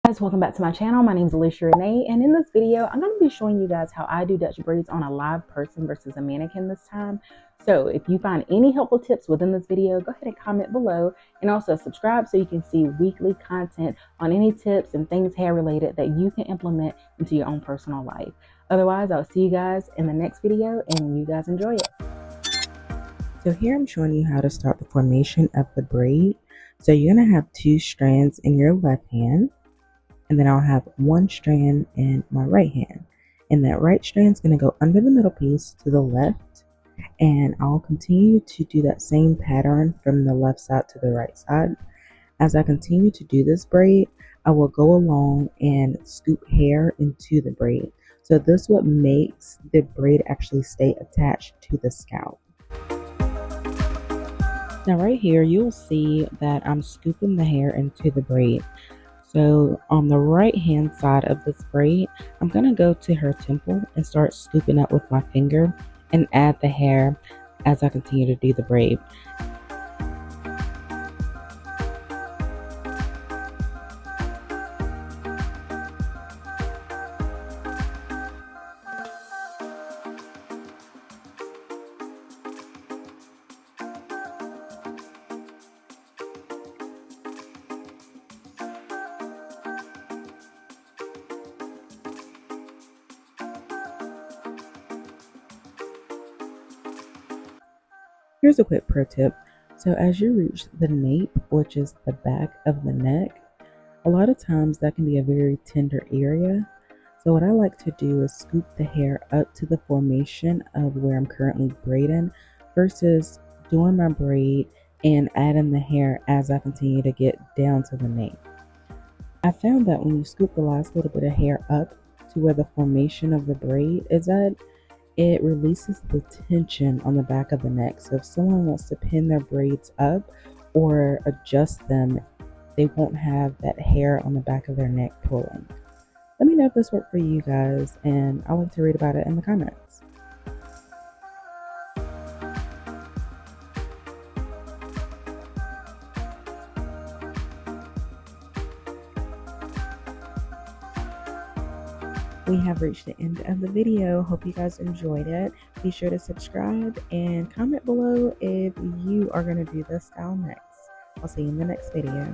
Guys, welcome back to my channel. My name is Alicia Renee, and in this video I'm going to be showing you guys how I do Dutch braids on a live person versus a mannequin this time. So if you find any helpful tips within this video, go ahead and comment below, and also subscribe so you can see weekly content on any tips and things hair related that you can implement into your own personal life. Otherwise, I'll see you guys in the next video, and you guys enjoy it. So here I'm showing you how to start the formation of the braid. So you're going to have 2 strands in your left hand, and then I'll have 1 strand in my right hand. And that right strand is going to go under the middle piece to the left, and I'll continue to do that same pattern from the left side to the right side. As I continue to do this braid, I will go along and scoop hair into the braid. So this is what makes the braid actually stay attached to the scalp. Now right here, you'll see that I'm scooping the hair into the braid. So on the right hand side of this braid, I'm going to go to her temple and start scooping up with my finger and add the hair as I continue to do the braid. Here's a quick pro tip. So as you reach the nape, which is the back of the neck, a lot of times that can be a very tender area. So what I like to do is scoop the hair up to the formation of where I'm currently braiding versus doing my braid and adding the hair as I continue to get down to the nape. I found that when you scoop the last little bit of hair up to where the formation of the braid is at, it releases the tension on the back of the neck. So if someone wants to pin their braids up or adjust them, they won't have that hair on the back of their neck pulling. Let me know if this worked for you guys, and I'd like to read about it in the comments. We have reached the end of the video. Hope you guys enjoyed it. Be sure to subscribe and comment below if you are going to do this style next. I'll see you in the next video.